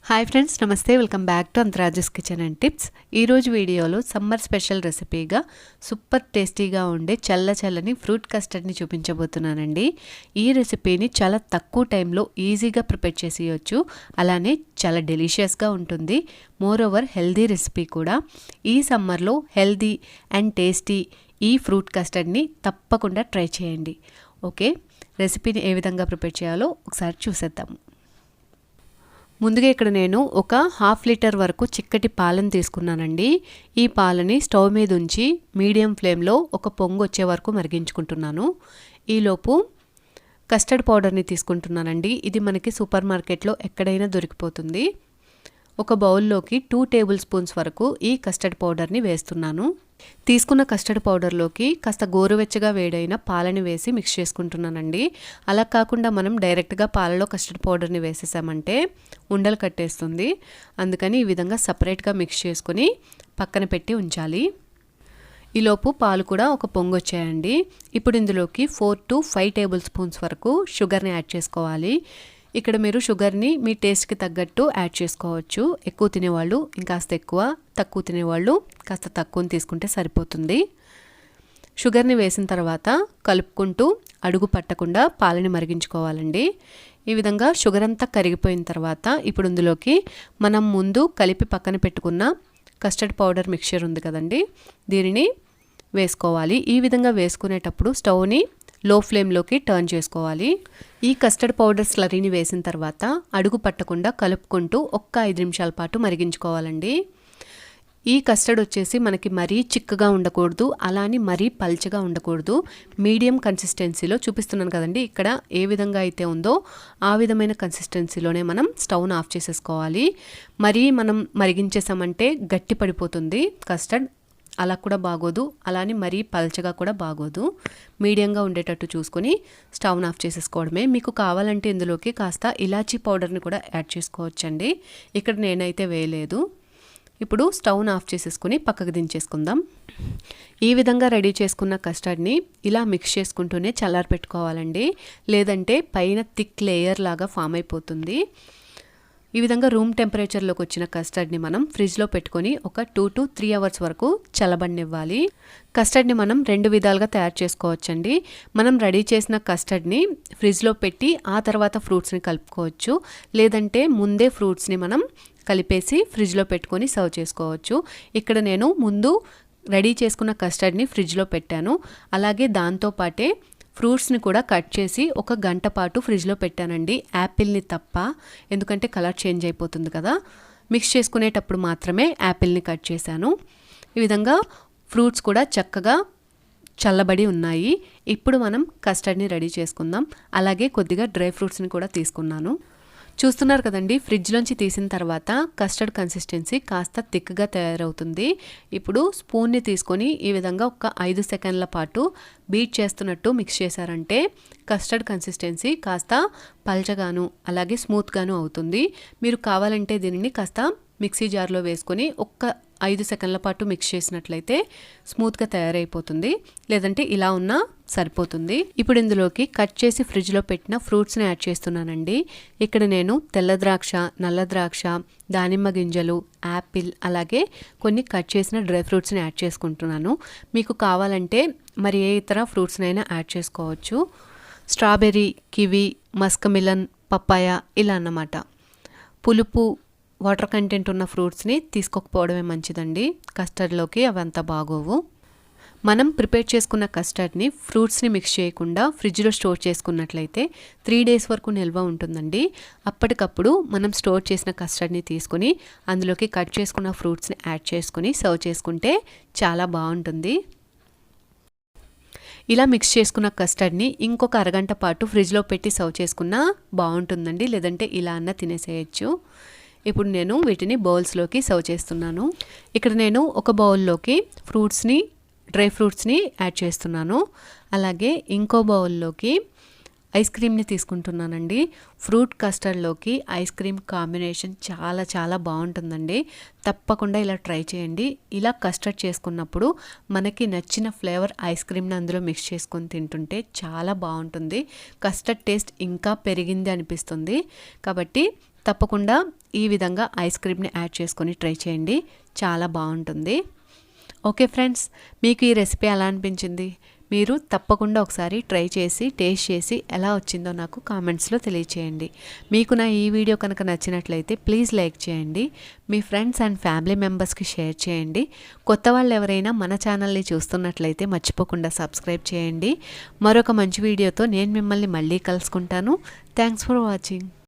Hi friends, నమస్తే. Welcome back to అంతరాజస్ kitchen and tips. ఈరోజు వీడియోలో సమ్మర్ స్పెషల్ రెసిపీగా సూపర్ టేస్టీగా ఉండే చల్లని ఫ్రూట్ కస్టర్డ్ని చూపించబోతున్నానండి. ఈ రెసిపీని చాలా తక్కువ టైంలో ఈజీగా ప్రిపేర్ చేసేయచ్చు. అలానే చాలా డెలిషియస్గా ఉంటుంది. మోర్ ఓవర్ హెల్దీ రెసిపీ కూడా. ఈ సమ్మర్లో హెల్దీ అండ్ టేస్టీ ఈ ఫ్రూట్ కస్టర్డ్ని తప్పకుండా ట్రై చేయండి. ఓకే, రెసిపీని ఏ విధంగా ప్రిపేర్ చేయాలో ఒకసారి చూసేద్దాము. ముందుగా ఇక్కడ నేను ఒక 1/2 లీటర్ వరకు చిక్కటి పాలను తీసుకున్నానండి. ఈ పాలని స్టవ్ మీద ఉంచి మీడియం ఫ్లేమ్లో ఒక పొంగు వచ్చే వరకు మరిగించుకుంటున్నాను. ఈలోపు కస్టర్డ్ పౌడర్ని తీసుకుంటున్నానండి. ఇది మనకి సూపర్ మార్కెట్లో ఎక్కడైనా దొరికిపోతుంది. ఒక బౌల్లోకి 2 టేబుల్ స్పూన్స్ వరకు ఈ కస్టర్డ్ పౌడర్ని వేస్తున్నాను. తీసుకున్న కస్టర్డ్ పౌడర్లోకి కాస్త గోరువెచ్చగా వేడైన పాలని వేసి మిక్స్ చేసుకుంటున్నానండి. అలా కాకుండా మనం డైరెక్ట్గా పాలలో కస్టర్డ్ పౌడర్ని వేసేసామంటే ఉండలు కట్టేస్తుంది. అందుకని ఈ విధంగా సపరేట్గా మిక్స్ చేసుకొని పక్కన పెట్టి ఉంచాలి. ఈలోపు పాలు కూడా ఒక పొంగు వచ్చాయండి. ఇప్పుడు ఇందులోకి 4 to 5 టేబుల్ స్పూన్స్ వరకు షుగర్ని యాడ్ చేసుకోవాలి. ఇక్కడ మీరు షుగర్ని మీ టేస్ట్కి తగ్గట్టు యాడ్ చేసుకోవచ్చు. ఎక్కువ తినేవాళ్ళు ఇంకాస్త ఎక్కువ, తక్కువ తినేవాళ్ళు కాస్త తక్కువ తీసుకుంటే సరిపోతుంది. షుగర్ని వేసిన తర్వాత కలుపుకుంటూ అడుగు పట్టకుండా పాలని మరిగించుకోవాలండి. ఈ విధంగా షుగర్ అంతా కరిగిపోయిన తర్వాత ఇప్పుడు ఇందులోకి మనం ముందు కలిపి పక్కన పెట్టుకున్న కస్టర్డ్ పౌడర్ మిక్చర్ ఉంది కదండి, దీనిని వేసుకోవాలి. ఈ విధంగా వేసుకునేటప్పుడు స్టవ్ని లో ఫ్లేమ్లోకి టర్న్ చేసుకోవాలి. ఈ కస్టర్డ్ పౌడర్ స్లరీని వేసిన తర్వాత అడుగు పట్టకుండా కలుపుకుంటూ ఒక్క 5 నిమిషాల పాటు మరిగించుకోవాలండి. ఈ కస్టర్డ్ వచ్చేసి మనకి మరీ చిక్కగా ఉండకూడదు, అలానే మరీ పల్చగా ఉండకూడదు. మీడియం కన్సిస్టెన్సీలో చూపిస్తున్నాను కదండి, ఇక్కడ ఏ విధంగా అయితే ఉందో ఆ విధమైన కన్సిస్టెన్సీలోనే మనం స్టవ్ను ఆఫ్ చేసేసుకోవాలి. మరీ మనం మరిగించేసామంటే గట్టి పడిపోతుంది కస్టర్డ్, అలా కూడా బాగోదు. అలానే మరీ పల్చగా కూడా బాగోదు. మీడియంగా ఉండేటట్టు చూసుకొని స్టవ్ని ఆఫ్ చేసేసుకోవడమే. మీకు కావాలంటే ఇందులోకి కాస్త ఇలాచీ పౌడర్ని కూడా యాడ్ చేసుకోవచ్చండి. ఇక్కడ నేనైతే వేయలేదు. ఇప్పుడు స్టవ్ని ఆఫ్ చేసేసుకుని పక్కకు దించేసుకుందాం. ఈ విధంగా రెడీ చేసుకున్న కస్టర్డ్ని ఇలా మిక్స్ చేసుకుంటూనే చల్లారి పెట్టుకోవాలండి, లేదంటే పైన థిక్ లేయర్ లాగా ఫామ్ అయిపోతుంది. ఈ విధంగా రూమ్ టెంపరేచర్లోకి వచ్చిన కస్టర్డ్ని మనం ఫ్రిడ్జ్లో పెట్టుకొని ఒక 2 to 3 అవర్స్ వరకు చల్లబడనివ్వాలి. కస్టర్డ్ని మనం 2 విధాలుగా తయారు చేసుకోవచ్చండి. మనం రెడీ చేసిన కస్టర్డ్ని ఫ్రిడ్జ్లో పెట్టి ఆ తర్వాత ఫ్రూట్స్ని కలుపుకోవచ్చు, లేదంటే ముందే ఫ్రూట్స్ని మనం కలిపేసి ఫ్రిడ్జ్లో పెట్టుకొని సర్వ్ చేసుకోవచ్చు. ఇక్కడ నేను ముందు రెడీ చేసుకున్న కస్టర్డ్ని ఫ్రిడ్జ్లో పెట్టాను. అలాగే దాంతోపాటే ఫ్రూట్స్ని కూడా కట్ చేసి 1 గంట పాటు ఫ్రిడ్జ్లో పెట్టానండి, యాపిల్ని తప్ప. ఎందుకంటే కలర్ చేంజ్ అయిపోతుంది కదా. మిక్స్ చేసుకునేటప్పుడు మాత్రమే యాపిల్ని కట్ చేశాను. ఈ విధంగా ఫ్రూట్స్ కూడా చక్కగా చల్లబడి ఉన్నాయి. ఇప్పుడు మనం కస్టర్డ్ని రెడీ చేసుకుందాం. అలాగే కొద్దిగా డ్రై ఫ్రూట్స్ని కూడా తీసుకున్నాను. చూస్తున్నారు కదండి, ఫ్రిడ్జ్లోంచి తీసిన తర్వాత కస్టర్డ్ కన్సిస్టెన్సీ కాస్త థిక్గా తయారవుతుంది. ఇప్పుడు స్పూన్ని తీసుకొని ఈ విధంగా ఒక 5 సెకండ్ల పాటు బీట్ చేస్తున్నట్టు మిక్స్ చేశారంటే కస్టర్డ్ కన్సిస్టెన్సీ కాస్త పల్చగాను అలాగే స్మూత్గాను అవుతుంది. మీరు కావాలంటే దీనిని కాస్త మిక్సీ జార్లో వేసుకొని ఒక్క 5 సెకండ్ల పాటు మిక్స్ చేసినట్లయితే స్మూత్గా తయారైపోతుంది, లేదంటే ఇలా ఉన్నా సరిపోతుంది. ఇప్పుడు ఇందులోకి కట్ చేసి ఫ్రిడ్జ్లో పెట్టిన ఫ్రూట్స్ని యాడ్ చేస్తున్నానండి. ఇక్కడ నేను తెల్ల ద్రాక్ష, నల్ల ద్రాక్ష, దానిమ్మ గింజలు, యాపిల్, అలాగే కొన్ని కట్ చేసిన డ్రై ఫ్రూట్స్ని యాడ్ చేసుకుంటున్నాను. మీకు కావాలంటే మరి ఏ ఇతర ఫ్రూట్స్నైనా యాడ్ చేసుకోవచ్చు. Strawberry, kiwi, Musk melon, papaya ఇలా అన్నమాట. పులుపు, వాటర్ కంటెంట్ ఉన్న ఫ్రూట్స్ని తీసుకోకపోవడమే మంచిదండి. కస్టర్డ్లోకి అవి అంత బాగోవు. మనం ప్రిపేర్ చేసుకున్న కస్టర్డ్ని ఫ్రూట్స్ని మిక్స్ చేయకుండా ఫ్రిడ్జ్లో స్టోర్ చేసుకున్నట్లయితే 3 days వరకు నిల్వ ఉంటుందండి. అప్పటికప్పుడు మనం స్టోర్ చేసిన కస్టర్డ్ని తీసుకుని అందులోకి కట్ చేసుకున్న ఫ్రూట్స్ని యాడ్ చేసుకుని సర్వ్ చేసుకుంటే చాలా బాగుంటుంది. ఇలా మిక్స్ చేసుకున్న కస్టర్డ్ని ఇంకొక అరగంట పాటు ఫ్రిడ్జ్లో పెట్టి సర్వ్ చేసుకున్నా బాగుంటుందండి, లేదంటే ఇలా అన్న తినేసేయచ్చు. ఇప్పుడు నేను వీటిని బౌల్స్లోకి సర్వ్ చేస్తున్నాను. ఇక్కడ నేను ఒక బౌల్లోకి ఫ్రూట్స్ని, డ్రై ఫ్రూట్స్ని యాడ్ చేస్తున్నాను. అలాగే ఇంకో బౌల్లోకి ఐస్ క్రీమ్ని తీసుకుంటున్నానండి. ఫ్రూట్ కస్టర్డ్లోకి ఐస్ క్రీమ్ కాంబినేషన్ చాలా చాలా బాగుంటుందండి. తప్పకుండా ఇలా ట్రై చేయండి. ఇలా కస్టర్డ్ చేసుకున్నప్పుడు మనకి నచ్చిన ఫ్లేవర్ ఐస్ క్రీమ్ని అందులో మిక్స్ చేసుకొని తింటుంటే చాలా బాగుంటుంది. కస్టర్డ్ టేస్ట్ ఇంకా పెరిగింది అనిపిస్తుంది. కాబట్టి తప్పకుండా ఈ విధంగా ఐస్ క్రీమ్ని యాడ్ చేసుకొని ట్రై చేయండి, చాలా బాగుంటుంది. ఓకే ఫ్రెండ్స్, మీకు ఈ రెసిపీ ఎలా అనిపించింది? మీరు తప్పకుండా ఒకసారి ట్రై చేసి టేస్ట్ చేసి ఎలా వచ్చిందో నాకు కామెంట్స్లో తెలియచేయండి. మీకు నా ఈ వీడియో కనుక నచ్చినట్లయితే ప్లీజ్ లైక్ చేయండి, మీ ఫ్రెండ్స్ అండ్ ఫ్యామిలీ మెంబర్స్కి షేర్ చేయండి. కొత్త వాళ్ళు ఎవరైనా మన ఛానల్ని చూస్తున్నట్లయితే మర్చిపోకుండా సబ్స్క్రైబ్ చేయండి. మరొక మంచి వీడియోతో నేను మిమ్మల్ని మళ్ళీ కలుసుకుంటాను. Thanks for watching.